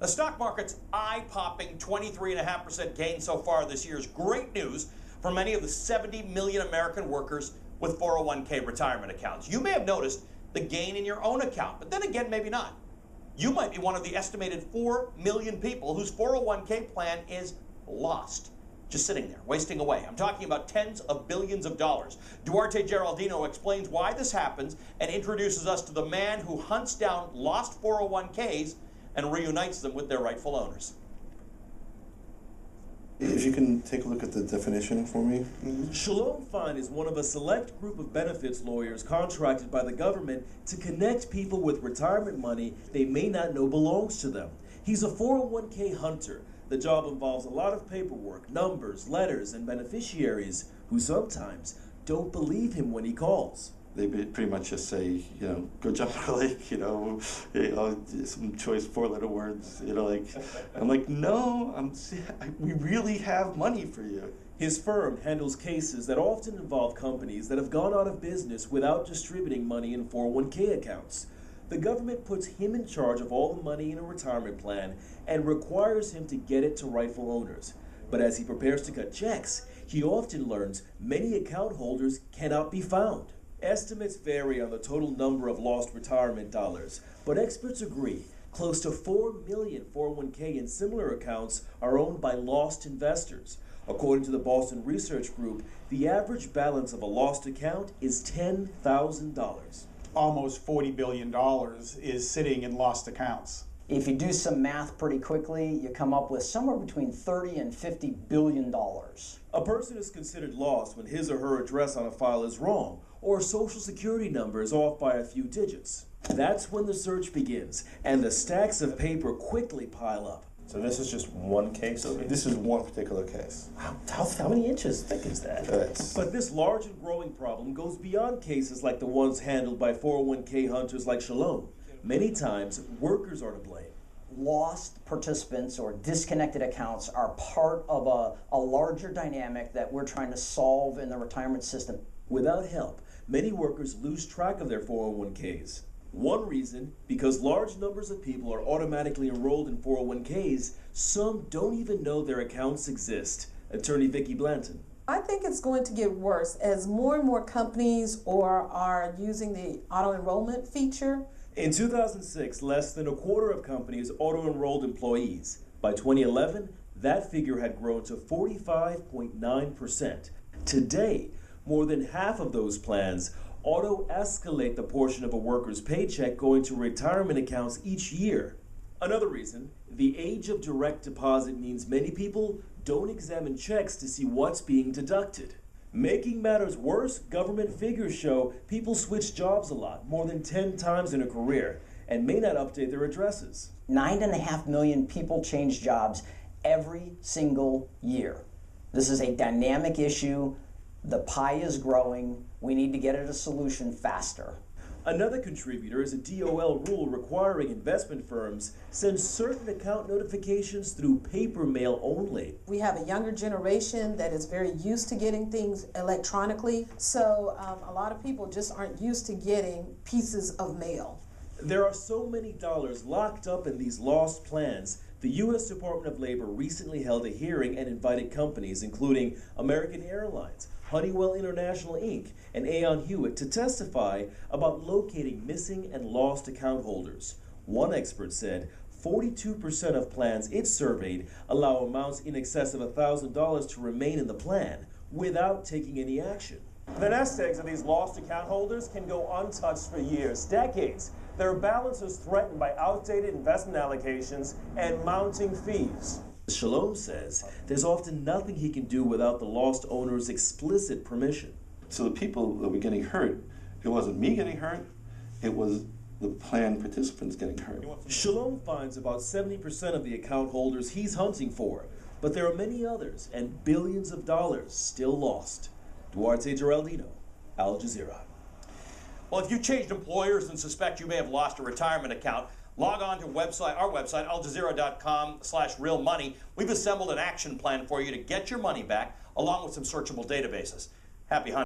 The stock market's eye-popping 23.5% gain so far this year is great news for many of the 70 million American workers with 401k retirement accounts. You may have noticed the gain in your own account, but then again, maybe not. You might be one of the estimated 4 million people whose 401k plan is lost, just sitting there, wasting away. I'm talking about tens of billions of dollars. Duarte Geraldino explains why this happens and introduces us to the man who hunts down lost 401ks and reunites them with their rightful owners. If you can take a look at the definition for me. Sholom Fine is one of a select group of benefits lawyers contracted by the government to connect people with retirement money they may not know belongs to them. He's a 401k hunter. The job involves a lot of paperwork, numbers, letters, and beneficiaries who sometimes don't believe him when he calls. They pretty much just say, go jump in the lake, some choice 4-letter words, I'm like, no, we really have money for you. His firm handles cases that often involve companies that have gone out of business without distributing money in 401k accounts. The government puts him in charge of all the money in a retirement plan and requires him to get it to rightful owners. But as he prepares to cut checks, he often learns many account holders cannot be found. Estimates vary on the total number of lost retirement dollars, but experts agree close to 4 million 401k and similar accounts are owned by lost investors. According to the Boston Research Group, the average balance of a lost account is $10,000. Almost $40 billion is sitting in lost accounts. If you do some math pretty quickly, you come up with somewhere between $30 and $50 billion. A person is considered lost when his or her address on a file is wrong, or a social security number is off by a few digits. That's when the search begins, and the stacks of paper quickly pile up. So this is just one case? This is one particular case. How many inches thick is that? But this large and growing problem goes beyond cases like the ones handled by 401k hunters like Sholom. Many times, workers are to blame. Lost participants or disconnected accounts are part of a larger dynamic that we're trying to solve in the retirement system. Without help, many workers lose track of their 401ks. One reason, because large numbers of people are automatically enrolled in 401ks, some don't even know their accounts exist. Attorney Vicki Blanton. I think it's going to get worse as more and more companies are using the auto-enrollment feature. In 2006, less than a quarter of companies auto-enrolled employees. By 2011, that figure had grown to 45.9%. Today, more than half of those plans auto-escalate the portion of a worker's paycheck going to retirement accounts each year. Another reason, the age of direct deposit means many people don't examine checks to see what's being deducted. Making matters worse, government figures show people switch jobs a lot, more than 10 times in a career, and may not update their addresses. 9.5 million people change jobs every single year. This is a dynamic issue. The pie is growing. We need to get at a solution faster. Another contributor is a DOL rule requiring investment firms send certain account notifications through paper mail only. We have a younger generation that is very used to getting things electronically, so a lot of people just aren't used to getting pieces of mail. There are so many dollars locked up in these lost plans. The U.S. Department of Labor recently held a hearing and invited companies, including American Airlines, Honeywell International Inc., and Aon Hewitt to testify about locating missing and lost account holders. One expert said 42% of plans it surveyed allow amounts in excess of $1,000 to remain in the plan without taking any action. The nest eggs of these lost account holders can go untouched for years, decades. Their balances threatened by outdated investment allocations and mounting fees. Sholom says there's often nothing he can do without the lost owner's explicit permission. So the people that were getting hurt, it wasn't me getting hurt, it was the plan participants getting hurt. Sholom finds about 70% of the account holders he's hunting for, but there are many others and billions of dollars still lost. Duarte Geraldino, Al Jazeera. Well, if you changed employers and suspect you may have lost a retirement account, log on to our website, aljazeera.com/realmoney. We've assembled an action plan for you to get your money back, along with some searchable databases. Happy hunting.